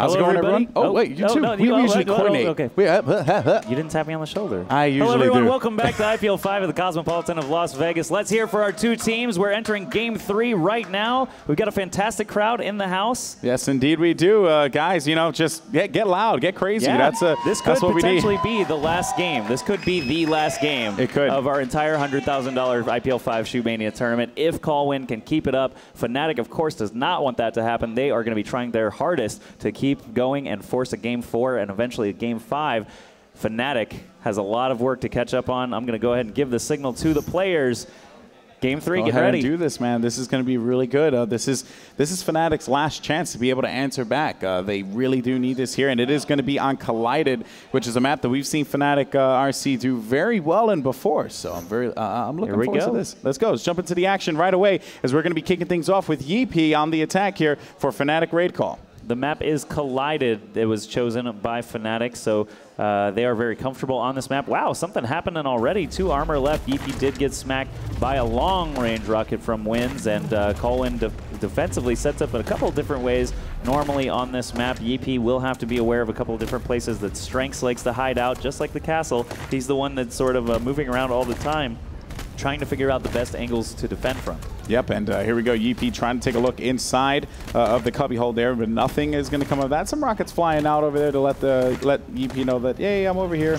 How's it going, everyone? Oh, wait, you too. No, we usually coordinate. Okay. You didn't tap me on the shoulder. I usually Hello, everyone. do. Welcome back to IPL 5 of the Cosmopolitan of Las Vegas. Let's hear for our two teams. We're entering Game 3 right now. We've got a fantastic crowd in the house. Yes, indeed we do. Guys, you know, just get loud, get crazy. Yeah. This could potentially be the last game. This could be the last game of our entire $100,000 IPL 5 Shootmania tournament. If Colwn can keep it up, Fnatic, of course, does not want that to happen. They are going to be trying their hardest to keep going and force a Game 4 and eventually a Game 5. Fnatic has a lot of work to catch up on. I'm going to go ahead and give the signal to the players. Game 3, get ready. Do this, man. This is going to be really good. This is Fnatic's last chance to be able to answer back. They really do need this here, and it is going to be on Collided, which is a map that we've seen Fnatic RC do very well in before. So I'm looking forward to this. Let's go. Let's jump into the action right away, as we're going to be kicking things off with Yeepy on the attack here for Fnatic Raid Call. The map is Collided. It was chosen by Fnatic, so they are very comfortable on this map. Wow, something happening already. 2 armor left. Yeepy did get smacked by a long-range rocket from Wins, and Colwn defensively sets up in a couple of different ways. Normally on this map, Yeepy will have to be aware of a couple of different places that Strengths likes to hide out, just like the castle. He's the one that's sort of moving around all the time, trying to figure out the best angles to defend from. Yep, and here we go. Yeepy trying to take a look inside of the cubby hole there, but nothing is going to come of that. Some rockets flying out over there to let Yeepy know that, hey, I'm over here,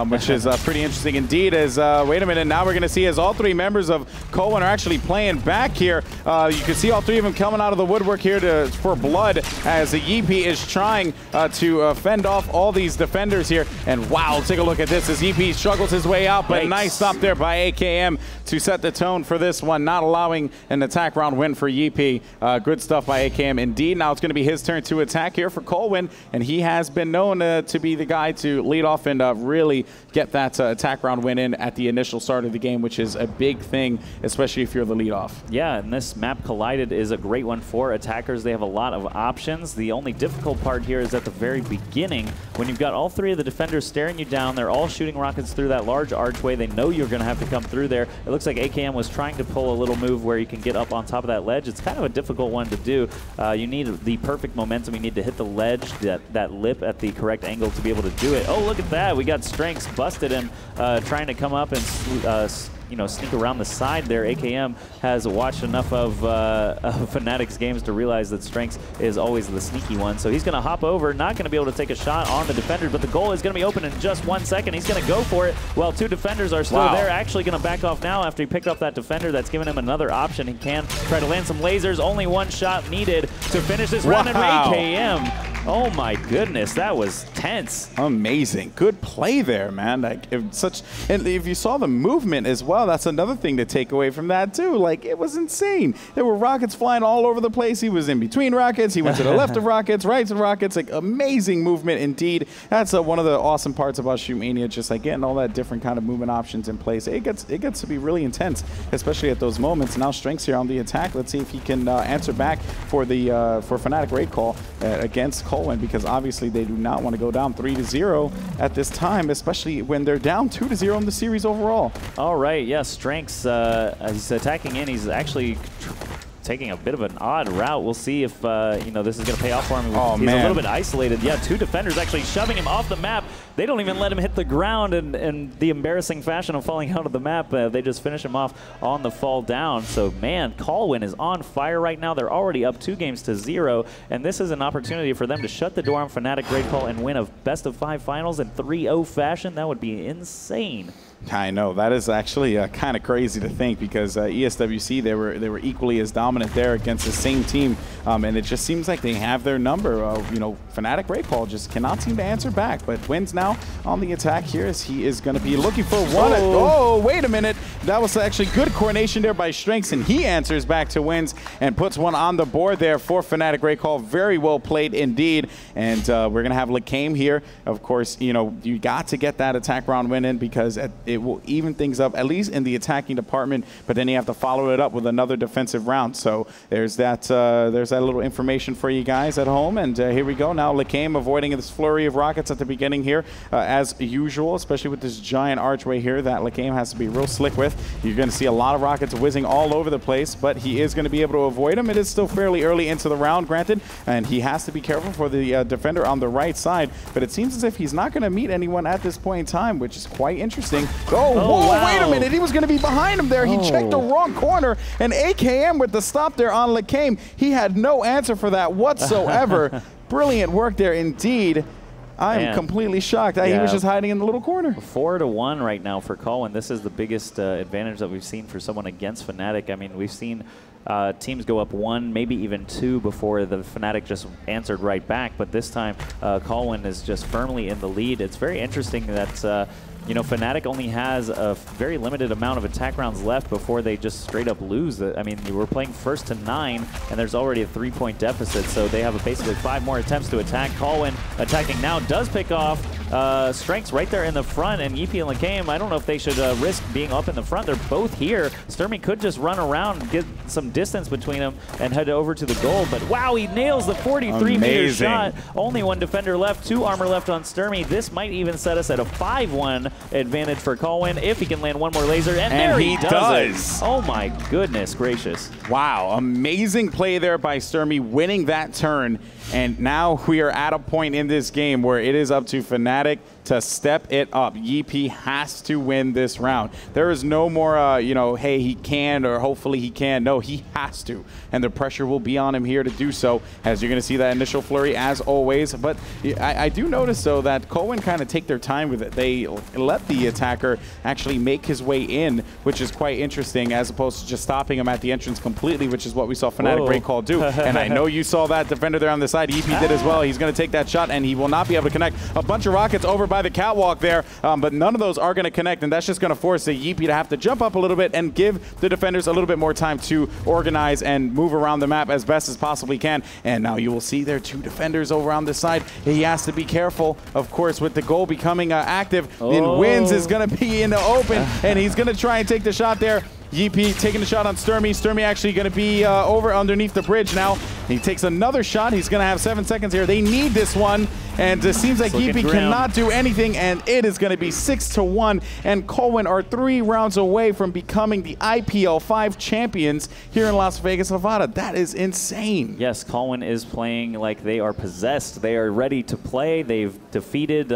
which is pretty interesting indeed. As wait a minute, now we're going to see as all 3 members of Cowen are actually playing back here. You can see all 3 of them coming out of the woodwork here for blood, as Yeepy is trying to fend off all these defenders here. And wow, take a look at this as Yeepy struggles his way out, but nice stop there by AKM to set the tone for this one, not allowing an attack round win for Yeepy. Good stuff by AKM indeed. Now it's going to be his turn to attack here for Colwn, and he has been known to be the guy to lead off and really get that attack round win in at the initial start of the game, which is a big thing, especially if you're the lead off. Yeah, and this map Collided is a great one for attackers. They have a lot of options. The only difficult part here is at the very beginning, when you've got all 3 of the defenders staring you down. They're all shooting rockets through that large archway. They know you're going to have to come through there. It looks like AKM was trying to pull a little move where you can get up on top of that ledge. It's kind of a difficult one to do. You need the perfect momentum. You need to hit the ledge, that lip at the correct angle to be able to do it. Oh, look at that. We got Strengths busted him trying to come up and sneak around the side there. AKM has watched enough of Fnatic's games to realize that Strengths is always the sneaky one. So he's going to hop over, not going to be able to take a shot on the defender, but the goal is going to be open in just 1 second. He's going to go for it while 2 defenders are still there. Actually going to back off now after he picked up that defender. That's given him another option. He can try to land some lasers. Only 1 shot needed to finish this round. And AKM, oh my goodness, that was tense. Amazing. Good play there, man. Like, and if you saw the movement as well, that's another thing to take away from that too. Like, it was insane. There were rockets flying all over the place. He was in between rockets. He went to the left of rockets, right of rockets. Like, amazing movement indeed. That's one of the awesome parts about Shootmania, just like getting all that different kind of movement options in place. It gets to be really intense, especially at those moments. Now Strengths here on the attack. Let's see if he can answer back for Fnatic Raid Call against Colwn, because obviously they do not want to go down 3-0 at this time, especially when they're down 2-0 in the series overall. All right, yeah, Strengths, he's attacking in. He's actually taking a bit of an odd route. We'll see if this is going to pay off for him. He's a little bit isolated. Yeah, 2 defenders actually shoving him off the map. They don't even let him hit the ground in the embarrassing fashion of falling out of the map. They just finish him off on the fall down. So, man, Colwn is on fire right now. They're already up 2-0, and this is an opportunity for them to shut the door on Fnatic Raid Call and win a best-of-5 finals in 3-0 fashion. That would be insane. I know. That is actually kind of crazy to think, because ESWC, they were equally as dominant there against the same team, and it just seems like they have their number. Fnatic Raid Call just cannot seem to answer back, but Wins now on the attack here, as he is going to be looking for one. Oh, wait a minute. That was actually good coordination there by Strengths, and he answers back to Wins and puts one on the board there for Fnatic Raid Call. Very well played indeed, and we're going to have Lekame here. Of course, you got to get that attack round win in, because it will even things up, at least in the attacking department, but then you have to follow it up with another defensive round. So there's that little information for you guys at home. And here we go. Now Lekame avoiding this flurry of rockets at the beginning here, as usual, especially with this giant archway here that Lekame has to be real slick with. left. You're going to see a lot of rockets whizzing all over the place, but he is going to be able to avoid them. It is still fairly early into the round, granted, and he has to be careful for the defender on the right side, but it seems as if he's not going to meet anyone at this point in time, which is quite interesting. Oh, whoa, wow. wait a minute. He was going to be behind him there. He checked the wrong corner, and AKM with the stop there on LeCame. He had no answer for that whatsoever. Brilliant work there indeed. I'm completely shocked. He was just hiding in the little corner. 4-1 right now for Colwen. This is the biggest advantage that we've seen for someone against Fnatic. I mean, we've seen teams go up 1, maybe even 2 before the Fnatic just answered right back. But this time, Colwen is just firmly in the lead. It's very interesting that you know, Fnatic only has a very limited amount of attack rounds left before they just straight up lose. I mean, we're playing first to 9, and there's already a 3-point deficit, so they have basically 5 more attempts to attack. Colwen attacking now does pick off. Strengths right there in the front, and EP and LeCame, I don't know if they should risk being up in the front. They're both here. Sturmy could just run around, get some distance between them, and head over to the goal. But wow, he nails the 43-meter shot. Only 1 defender left, 2 armor left on Sturmy. This might even set us at a 5-1 advantage for Colwen if he can land 1 more laser, and there he does. Oh my goodness gracious. Wow, amazing play there by Sturmy, winning that turn. And now we are at a point in this game where it is up to Fnatic to step it up. Yeepy has to win this round. There is no more, you know, hey, he can or hopefully he can. No, he has to. And the pressure will be on him here to do so, as you're going to see that initial flurry as always. But I do notice, though, that Cowen kind of take their time with it. They let the attacker actually make his way in, which is quite interesting, as opposed to just stopping him at the entrance completely, which is what we saw Fnatic Break Call do. And I know you saw that defender there on the side. Yeepy did as well. He's going to take that shot, and he will not be able to connect. A bunch of rockets over by the catwalk there, but none of those are going to connect, and that's just going to force the Yeepy to have to jump up a little bit and give the defenders a little bit more time to organize and move around the map as best as possibly can. And now you will see there 2 defenders over on this side. He has to be careful, of course, with the goal becoming active. And Wins is going to be in the open, and he's going to try and take the shot there. Yeepy taking the shot on Sturmy. Sturmy actually going to be over underneath the bridge now. He takes another shot. He's going to have 7 seconds here. They need this one. And it seems like Yeepy cannot do anything, and it is going to be 6-1. And Colwen are 3 rounds away from becoming the IPL 5 champions here in Las Vegas, Nevada. That is insane. Yes, Colwen is playing like they are possessed. They are ready to play. They've defeated,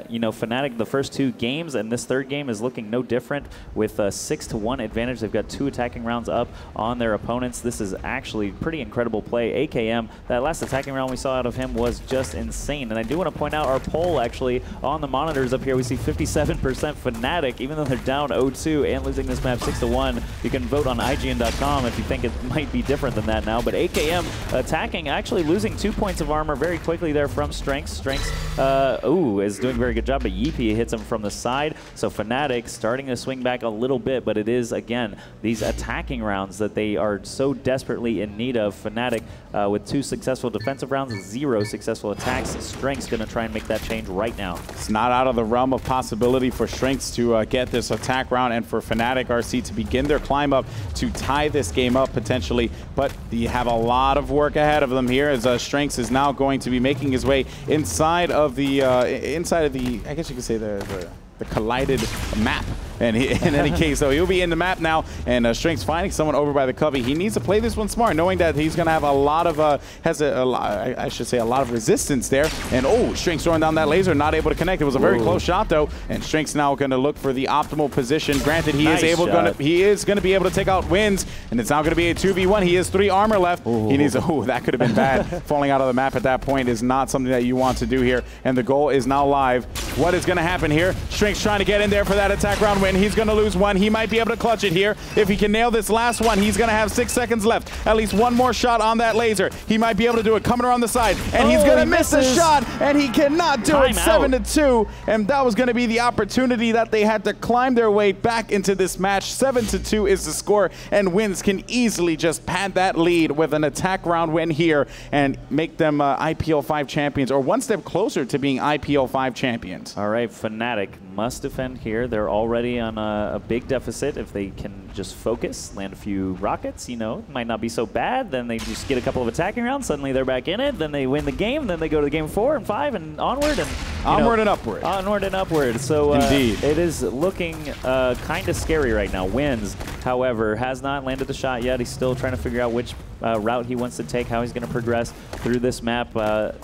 you know, Fnatic the first 2 games, and this 3rd game is looking no different with a 6-1 advantage. They've got 2 attacking rounds up on their opponents. This is actually pretty incredible play. AKM, that last attacking round we saw out of him was just insane. And I do want to point out our poll actually on the monitors up here. We see 57% Fnatic, even though they're down 0-2 and losing this map 6-1. You can vote on IGN.com if you think it might be different than that now. But AKM attacking, actually losing 2 points of armor very quickly there from Strengths. Strengths, is doing a very good job, but Yeepy hits him from the side. So Fnatic starting to swing back a little bit, but it is, again, these attacking rounds that they are so desperately in need of. Fnatic with 2 successful defensive rounds, 0 successful attacks. Strengths going to try and make that change right now. It's not out of the realm of possibility for Strengths to get this attack round and for Fnatic RC to begin their climb up to tie this game up potentially. But you have a lot of work ahead of them here, as Strengths is now going to be making his way inside of the I guess you could say the collided map. And in any case, though, he'll be in the map now, and Strengths finding someone over by the cubby. He needs to play this one smart, knowing that he's going to have a lot of, I should say, a lot of resistance there. And, Strengths throwing down that laser, not able to connect. It was a very close shot, though, and Strengths now going to look for the optimal position. Granted, he is going to be able to take out Wins, and it's now going to be a 2v1. He has 3 armor left. He needs that could have been bad. Falling out of the map at that point is not something that you want to do here, and the goal is now live. What is going to happen here? Strengths trying to get in there for that attack round win. He's going to lose 1. He might be able to clutch it here. If he can nail this last one, he's going to have 6 seconds left. At least 1 more shot on that laser. He might be able to do it. Coming around the side, and he's going to miss the shot, and he cannot do it. 7-2, and that was going to be the opportunity that they had to climb their way back into this match. 7-2 is the score, and Wins can easily just pad that lead with an attack round win here and make them IPL 5 champions, or 1 step closer to being IPL 5 champions. All right, Fnatic must defend here. They're already on a big deficit. If they can just focus, land a few rockets, you know, it might not be so bad. Then they just get a couple of attacking rounds. Suddenly they're back in it. Then they win the game. Then they go to game 4 and 5 and onward. And Onward and upward. Onward and upward. So Indeed. It is looking kind of scary right now. Wins, however, has not landed the shot yet. He's still trying to figure out which route he wants to take, how he's going to progress through this map.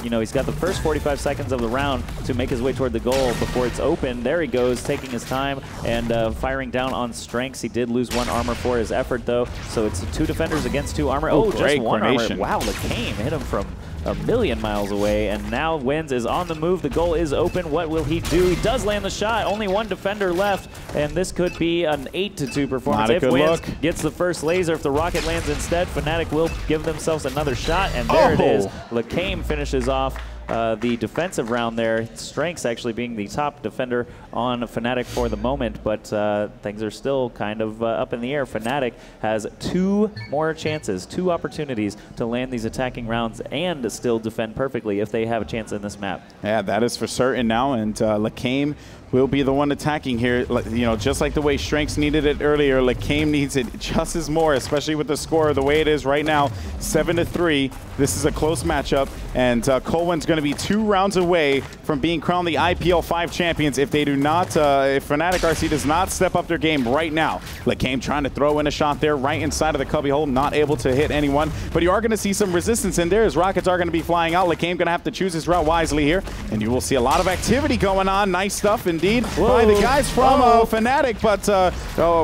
He's got the first 45 seconds of the round to make his way toward the goal before it's open. There he goes, taking his time and firing down on strengths. He did lose 1 armor for his effort, though, so it's 2 defenders against 2 armor. Oh, just 1 armor. Wow, Lacame hit him from a million miles away, and now Wins is on the move. The goal is open. What will he do? He does land the shot. Only 1 defender left, and this could be an 8-2 performance. If Wins gets the first laser, if the rocket lands instead, Fnatic will give themselves another shot, and there it is. Lacame finishes off the defensive round there. Strengths actually being the top defender on Fnatic for the moment, but things are still kind of up in the air. Fnatic has 2 more chances, 2 opportunities to land these attacking rounds and still defend perfectly if they have a chance in this map. Yeah, that is for certain now, and Lacame will be the one attacking here. Just like the way Strengths needed it earlier, Lacame needs it just as more, especially with the score the way it is right now, 7-3. This is a close matchup, and Colwyn's going to be 2 rounds away from being crowned the IPL 5 champions if they do not, if Fnatic RC does not step up their game right now. Lacame trying to throw in a shot there right inside of the cubbyhole, not able to hit anyone, but you are going to see some resistance in there as rockets are going to be flying out. Lacame going to have to choose his route wisely here, and you will see a lot of activity going on. Nice stuff indeed by the guys from Fnatic, but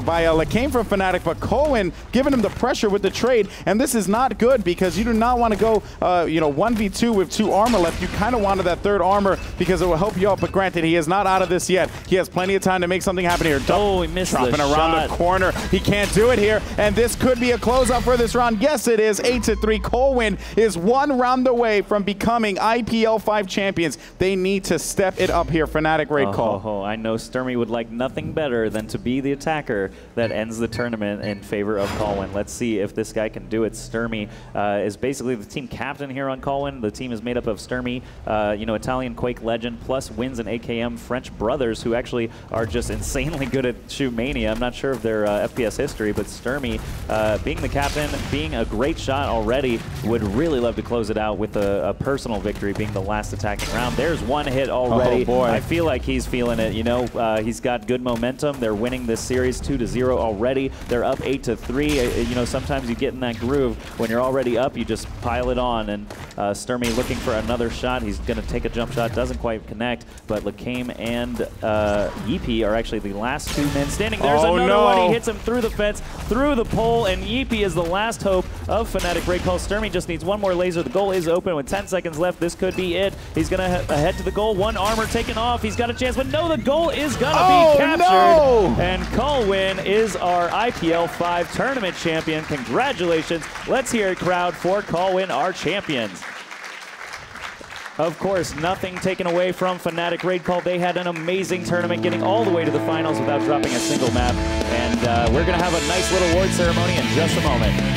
by Lacame from Fnatic, but Cowen giving him the pressure with the trade, and this is not good because you do not want to go 1v2 with 2 armor left. You kind of wanted that 3rd armor because it will help you out, but granted, he is not out of this yet. He has plenty of time to make something happen here. He missed dropping the around shot. the corner. He can't do it here, and this could be a closeout for this round. Yes, it is. 8-3. Colwyn is 1 round away from becoming IPL 5 champions. They need to step it up here. Fnatic raid call. I know Sturmy would like nothing better than to be the attacker that ends the tournament in favor of Colwyn. Let's see if this guy can do it. Sturmy is basically the team captain here on Colwyn. The team is made up of Sturmy, Italian Quake legend, plus Wins and AKM French brothers who actually are just insanely good at Shootmania. I'm not sure of their FPS history, but Sturmy, being the captain, being a great shot already, would really love to close it out with a personal victory, being the last attacking round. There's 1 hit already. Oh boy. I feel like he's feeling it. He's got good momentum. They're winning this series 2-0 already. They're up 8-3. Sometimes you get in that groove. When you're already up, you just pile it on. And Sturmy looking for another shot. He's going to take a jump shot. Doesn't quite connect. But Lacame and Yeepy are actually the last 2 men standing. There's another one. He hits him through the fence, through the pole, and Yeepy is the last hope of Fnatic raid call. Sturmy just needs 1 more laser. The goal is open with 10 seconds left. This could be it. He's going to head to the goal. 1 armor taken off. He's got a chance, but no, the goal is going to be captured. No! And Colwyn is our IPL 5 tournament champion. Congratulations. Let's hear it, crowd, for Colwyn, our champions. Of course, nothing taken away from Fnatic raid call. They had an amazing tournament, getting all the way to the finals without dropping a single map. And we're going to have a nice little award ceremony in just a moment.